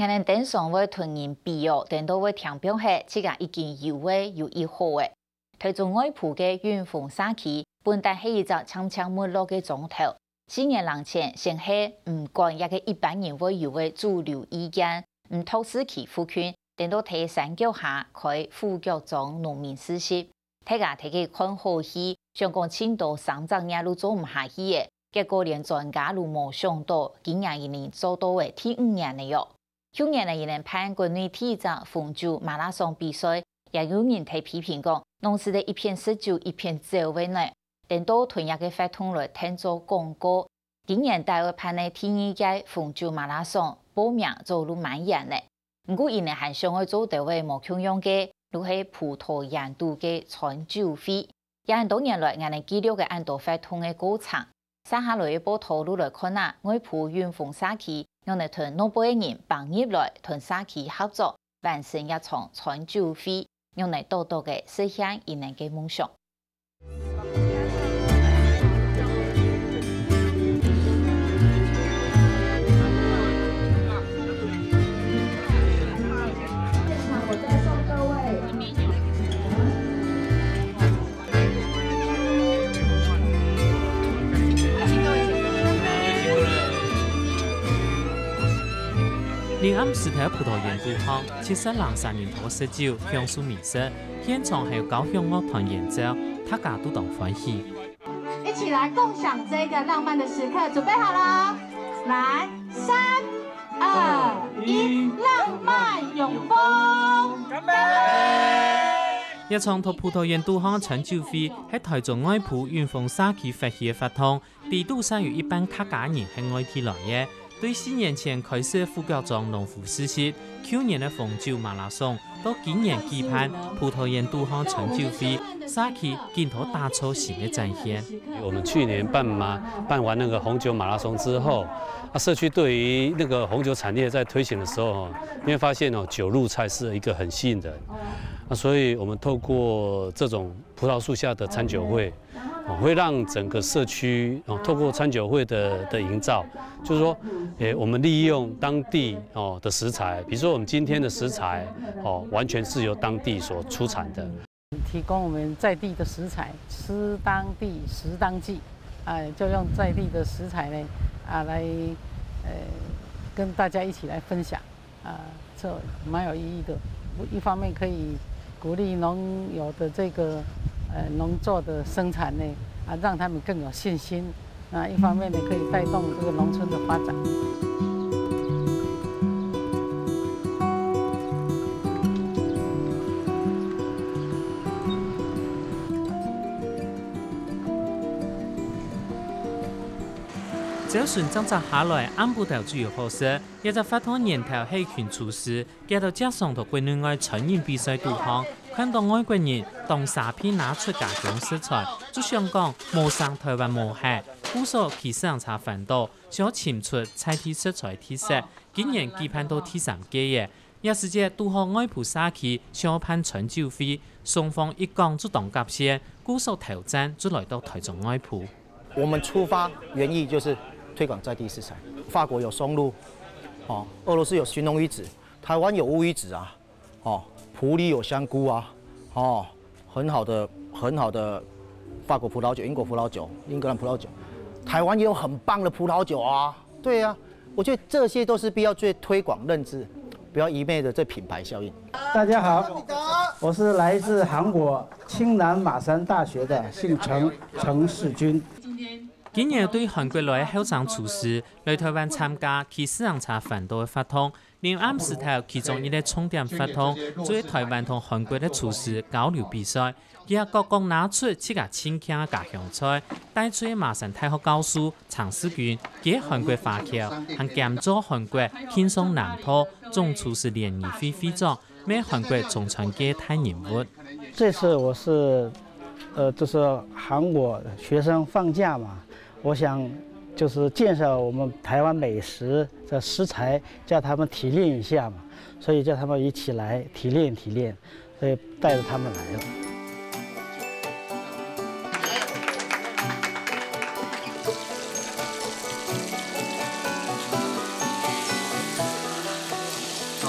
我哋顶上会团人必要，等到会听表下，自家已经有位有一好诶。台中外埔嘅云峰沙溪，本来系一只长长没落嘅钟头。4年人前，先系唔管一个一般人会有嘅主流意见，唔透视其附近，等到睇山脚下开副局长农民实习，大家睇佢看好戏，想讲青岛上站野路做唔下去嘅，结果连专家都冇想到，今年一年做到嘅第5年嚟哟。去年嘅一年判国内第一场凤州马拉松比赛，也有人提批评讲，弄是的一片19一片走位内，等到同样嘅发通来听做广告。今年大会判嘅第2届凤州马拉松报名做路蛮严嘅，不过一年还想要做到位冇强用嘅，都系葡萄牙度嘅传酒费。也很多年来，我哋记录嘅按度发通嘅过程。三下来一波套路来看啊，外埔云峰沙溪用嚟同诺贝尔人帮入来同沙溪合作，完成一场传酒会，用嚟多多嘅实现一年嘅梦想。我再送各位。临暗时头葡萄园杜康，70人3人头食酒，享受美食。现场还有高雄乐团演奏，大家都当欢喜。一起来共享这个浪漫的时刻，准备好了，来，3、2、1，浪漫永丰，干杯！一场托葡萄园杜康陈酒会喺台中外埔云峰沙溪发起嘅活动，地度上有一班客家人喺外地来嘅。对4年前开始副局长农夫实习，去年的凤州马拉松到今年举办葡萄园杜康陈酒会，沙溪见到打出新的展现。我们去年办完那个红酒马拉松之后，社区对于那个红酒产业在推行的时候，你会发现酒入菜是一个很吸引人。所以我们透过这种葡萄树下的餐酒会，会让整个社区透过餐酒会的营造，就是说，我们利用当地的食材，比如说我们今天的食材完全是由当地所出产的，提供我们在地的食材，吃当地食当季，就用在地的食材呢，来跟大家一起来分享，这蛮有意义的。一方面可以鼓励农友的这个农作的生产呢，让他们更有信心。一方面呢，可以带动这个农村的发展。只顺整集下来，按部头最好食。一只发通年头系群厨师，加到加上同国内外成人比赛杜康，看到外国人当沙片拿出家乡食材，就想讲冇上台湾冇客，故所其实茶饭多，想潜出菜地食材特色，竟然举办到第3届耶！也是只杜康外埔沙溪想办陈酒会，双方一讲就当夹线，故所挑战就来到台中外埔。我们出发原意就是推广在地食材。法国有松露，俄罗斯有寻龙鱼子，台湾有乌鱼子啊，埔里有香菇啊，很好的法国葡萄酒、英国葡萄酒、英格兰葡萄酒，台湾也有很棒的葡萄酒啊。对啊，我觉得这些都是必要最推广认知，不要一昧的这品牌效应。大家好，我是来自韩国青南马山大学的姓陈世军。今年对韩国来的后生厨师来台湾参加去私人茶饭桌的活动，连暗时头其中一个重点活动，做台湾同韩国的厨师交流比赛，佢各国拿出自家亲戚的家乡菜，带出马山大学教授常世军，佢韩国华侨，还兼做韩国轻松南坡总厨师联谊会会长，为韩国中传嘅大人物。这次我是，就是韩国学生放假嘛。我想就是介绍我们台湾美食的食材，叫他们提炼一下嘛，所以叫他们一起来提炼，所以带着他们来了。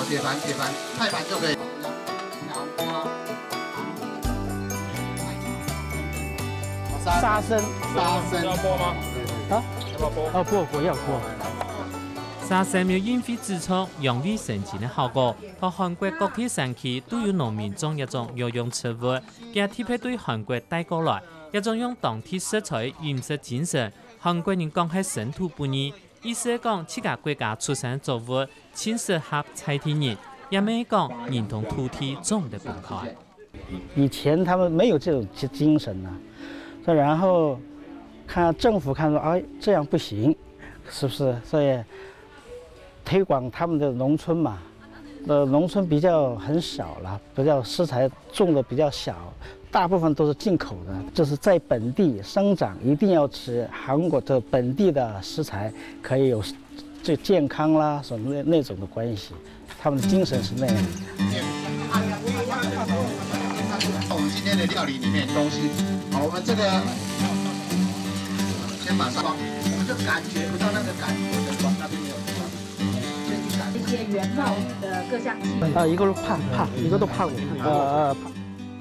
好，铁盘，菜盘就可以。沙参要剥吗？啊？要不要剥？哦，不要剥。沙参有引发指出养胃生津的效果，和韩国各地山区都有农民种一种药用植物，加特别对韩国带过来，一种用当地食材饮食精神。韩国人讲係身土不二，意思係講自家國家出產作物，請適合採天人，也沒講人同土地種得分開。以前他们没有这种精神呢，然后看政府看到哎这样不行，是不是？所以推广他们的农村嘛，农村比较很少了，比较食材种的比较小。大部分都是进口的，就是在本地生长，一定要吃韩国的本地的食材，可以有这健康啦什么那种的关系，他们的精神是那样的。我们今天的料理里面东西，好，我们这个先把上，我们就感觉不到那个感觉的那边有。一些原貌的各项技。一个都怕，一个都怕我。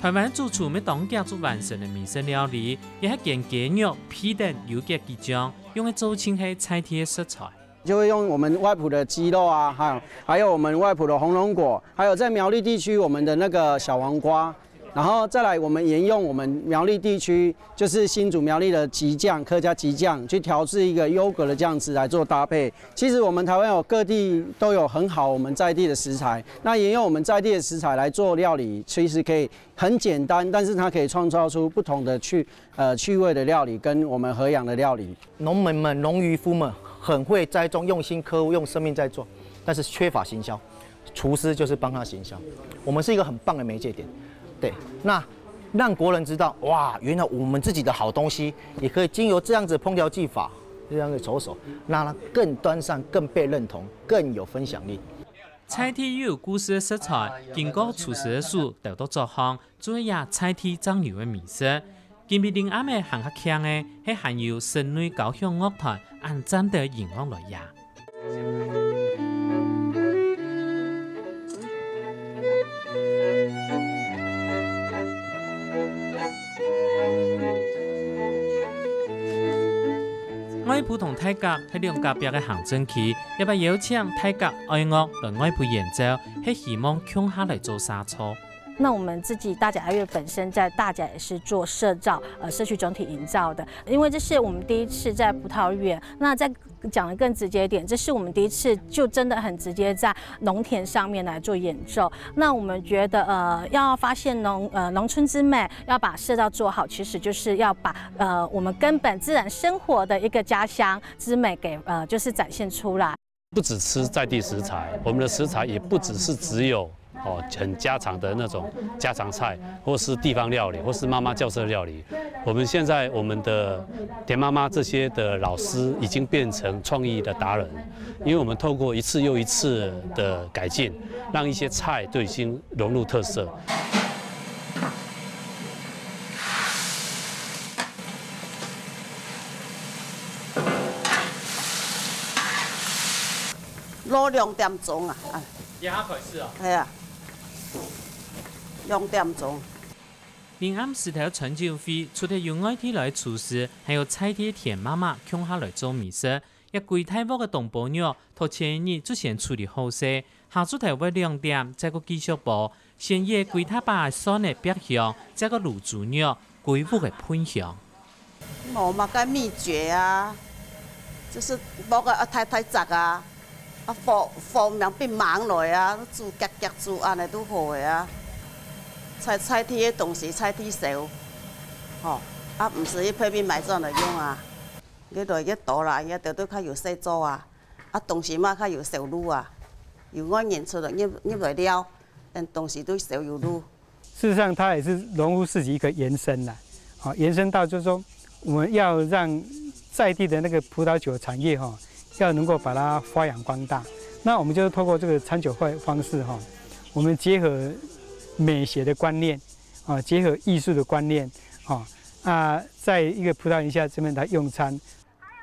台湾主廚要當家做完成的美食料理，也係見雞肉、皮等有嘅雞醬，用嚟做成係菜地嘅食材。就会用我们外埔的鸡肉啊，还有我们外埔的红龙果，还有在苗栗地区我们的那个小黄瓜。然后再来，我们沿用我们苗栗地区，就是新竹苗栗的极酱、客家极酱，去调制一个优格的酱汁来做搭配。其实我们台湾有各地都有很好我们在地的食材，那沿用我们在地的食材来做料理，其实可以很简单，但是它可以创造出不同的趣味的料理，跟我们和养的料理。农民们、农渔夫们很会栽种，用心刻物，用生命在做，但是缺乏行销，厨师就是帮他行销。我们是一个很棒的媒介点。对，那让国人知道，哇，原来我们自己的好东西也可以经由这样子烹调技法，这样的着手，让它更端上、更被认同、更有分享力。菜地有故事的食材，經過廚師的手得到作項，做也菜地長流的美食。今比另啱嘅行客強嘅，係含有省內交響樂團按站的熒光來呀。外埔同泰甲係兩甲別嘅行政區，也把邀請泰甲愛樂來外埔演奏，係希望共下來做沙搓。那我们自己大甲乐本身在大甲也是做社造，社区整体营造的，因为这是我们第一次在葡萄园。那再讲得更直接一点，这是我们第一次就真的很直接在农田上面来做演奏。那我们觉得要发现农村之美，要把社造做好，其实就是要把我们根本自然生活的一个家乡之美给就是展现出来。不只吃在地食材，我们的食材也不只有很家常的那种家常菜，或是地方料理，或是妈妈教室料理。我们现在我们的田妈妈这些的老师已经变成创意的达人，因为我们透过一次又一次的改进，让一些菜都已经融入特色。攞2點鐘啊！也開始哦。係啊，2點鐘。臨暗時頭春酒會，除咗由外地來廚師，還有菜地田媽媽共下來做美食。一櫃太鍋嘅東坡肉，頭前日就先處理好勢，下晝頭會2點，再個繼續煲，先熱櫃太把酸嘅百香，再個滷豬肉，規屋嘅噴香。冇乜嘅秘訣啊，就是冇個太雜啊。火苗變猛來啊，煮夾煮安尼都好嘅啊。菜地嘅東西菜地少，唔是一批買咗嚟用啊。呢度一倒啦，一度都較有細做啊，東西嘛較有少滷啊，由我研出嚟入來料，但東西都少有滷。事實上，它也是農夫市集一個延伸啦，延伸到就是說，我們要讓在地的那個葡萄酒產業要能夠把它發揚光大，那我們就是透過這個餐酒會方式我們結合美學的觀念結合藝術的觀念在一個葡萄園下這邊來用餐。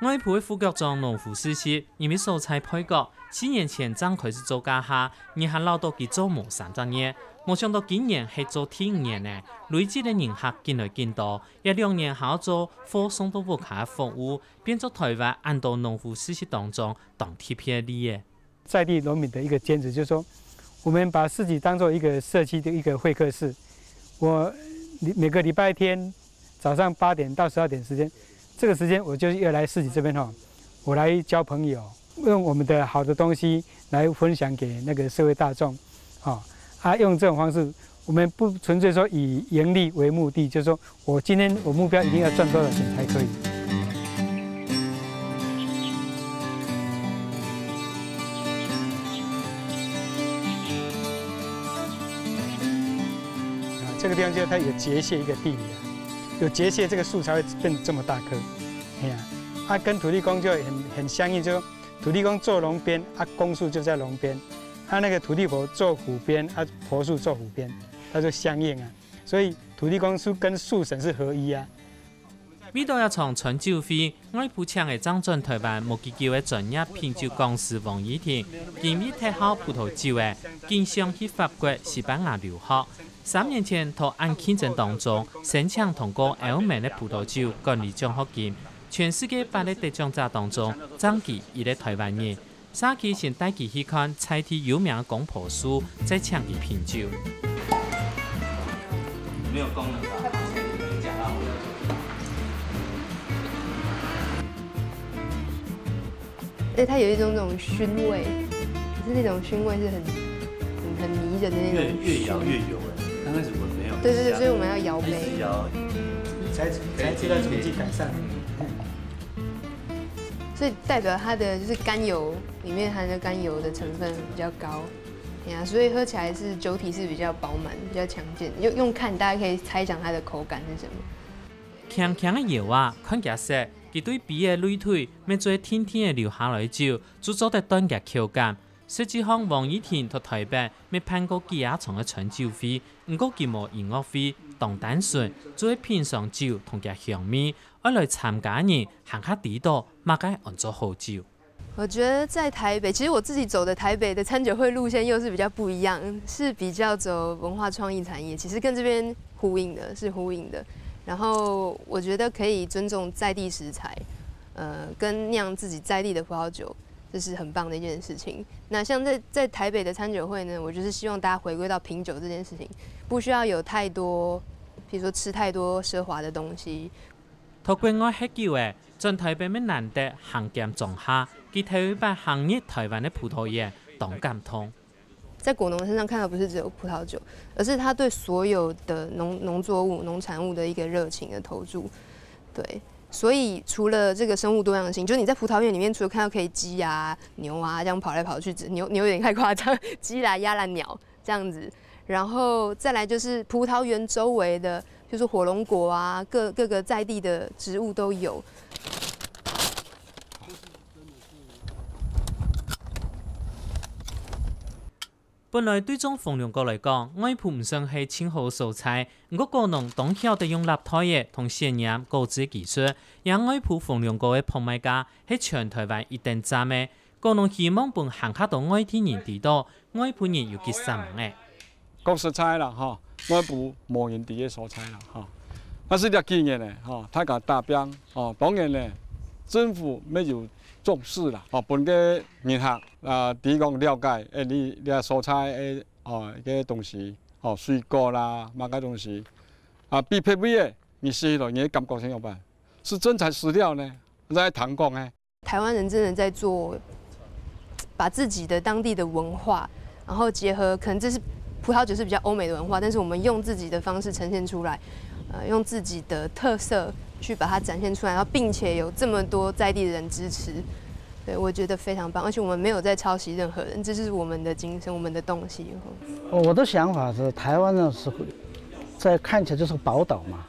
外埔的副局长农夫事业，因为蔬菜配角，4年前刚开始做家下，然后老到佢做冇30年，冇想到今年係做第5年呢，累积的人客越來越多，也2年後做貨送到屋企嘅服務，變咗台灣很多農夫事業當中當貼片嚟嘅。在地農民的一個堅持，就是說，我們把市集當作一個社區的一個會客室。我每個禮拜天早上8點到12點時間，這個時間我就要來市集這邊哈，我來交朋友，用我們的好的東西來分享給那個社會大眾，用這種方式，我們不純粹說以盈利為目的，就是說我今天我目標一定要賺多少錢才可以。这个地方就是它有结械一个地理啊，有结械这个树才会变这么大棵。哎呀，它跟土地公就很相应，就土地公做龙边，公树就在龙边，它那个土地婆做虎边，婆树做虎边，它就相应啊。所以土地公树跟树神是合一啊。味道要從春酒會，外埔請嘅張進台灣無記叫嘅專業品酒講師王以婷，因為睇好葡萄酒嘅，經常去法國、西班牙留學。3年前，他按競爭當中申請通過歐美嘅葡萄酒管理獎學金，全世界8個得獎者當中，張記一個台灣人。沙期先帶佢去看在地有名嘅公婆樹，再請佢品酒。沒有功能吧？它有一種那種燻味，可是那種燻味是很迷人的那種。越搖越有哎，剛開始我沒有。對對對，所以我們要搖杯。才知道怎麼去改善。所以代表它的就是甘油裡面含的甘油的成分比較高，呀，所以喝起來是酒體是比較飽滿、比較強健。用看大家可以猜想它的口感是什麼。強強的油啊，看起來佢對鼻嘅累腿，要做天天嘅流下來酒，就做得短嘅口感。實際上，王以婷到台北未辦過幾啊場嘅春酒會，唔過佢冇音樂會，當單純做品嘗酒同嘅香味，而來參加人行下地道，馬該按做好酒。我覺得在台北，其實我自己走的台北的餐酒會路線又是比較不一樣，是比較走文化創意產業，其實跟這邊呼應的。然後我覺得可以尊重在地食材，跟釀自己在地的葡萄酒，這是很棒的一件事情。那像在台北的餐酒會呢，我就是希望大家回歸到品酒這件事情，不需要有太多，譬如說吃太多奢華的東西。透過我喝酒嘅，在台北咩難得行檢種下，佢睇把行業台灣的葡萄葉當感通。在果農身上看到不是只有葡萄酒，而是他對所有的農作物、農產物的一個熱情的投注。對，所以除了這個生物多樣性，就是你在葡萄園裡面，除了看到可以雞啊、牛啊這樣跑來跑去，牛有點太誇張，雞啦、鴨啦、鳥這樣子，然後再來就是葡萄園周圍的，譬如說火龍果啊，各個在地的植物都有。本來對種鳳龍哥來講，外埔唔算係清好蔬菜，不過果農當曉得用立胎嘅同鮮鹽高質技術，讓外埔鳳龍哥嘅販賣價係全台灣一等站嘅。果農希望本行下到外地人地道，外埔人有幾三萬嘅。講蔬菜啦，哈，外埔冇人地嘅蔬菜啦，哈，但是呢幾年咧，哈，大家達標，哦，當然咧，政府沒有重視啦，哦，本個人客提供了解，你蔬菜嘅東西，哦，水果啦，乜嘅東西，必配備嘅，你食落你感覺怎樣辦？是真材實料呢，在談講呢？台灣人真的在做，把自己的當地的文化，然後結合，可能這是葡萄酒是比較歐美的文化，但是我們用自己的方式呈現出來，用自己的特色去把它展現出來，然後並且有這麼多在地的人支持，對，我覺得非常棒，而且我們沒有在抄襲任何人，這是我們的精神，我們的東西。我的想法是，台灣呢是在看起來就是寶島嘛，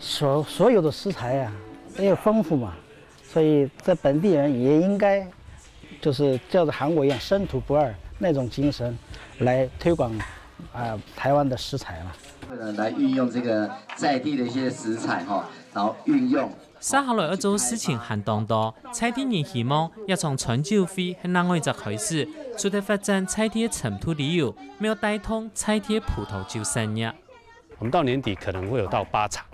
所有的食材啊也豐富嘛，所以在本地人也應該就是照着韓國一樣身土不二那種精神來推廣台灣的食材嘛。來運用這個在地的一些食材哈，然后运用。接下来要做事情很多，菜地人希望要从春酒会喺哪一集开始，除了发展菜地尘土旅游，没有带动菜地葡萄酒生意。我们到年底可能会有到8场。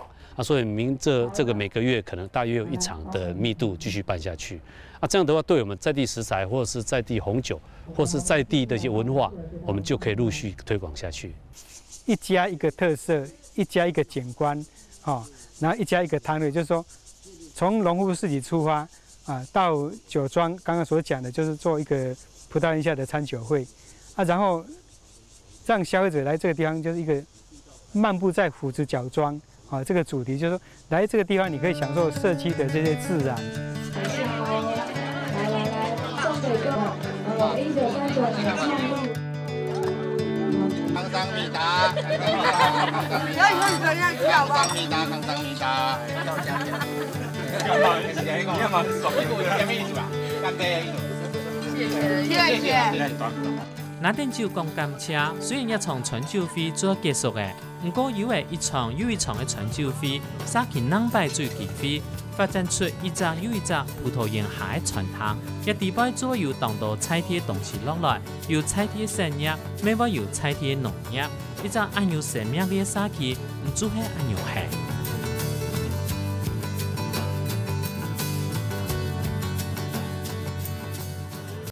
所以这个每个月可能大约有1场的密度继续办下去。这样的话，对我们在地食材或者是在地红酒，或是在地的一些文化，我们就可以陆续推广下去。一家一个特色，一家一个景观，然后一家一个摊位，就是说从农夫市集出发到酒庄，刚刚所讲的就是做一个葡萄园下的餐酒会，然后让消费者来这个地方就是一个漫步在虎子角庄。这个主题就是说，来这个地方你可以享受社区的这些自然。来，送给各位康桑米达，以后你可以要跳吧。康桑米达。要吗？谢谢。那点酒讲甘蔗，虽然一场春酒会做结束的，不过因为一场又一场的春酒会，杀去两摆最期会，发展出一只又一只葡萄园下的传统，一地摆左右当到菜地东西落来，有菜地生业，每晚有菜地农业，一只安有生命的杀去，唔做係安有係。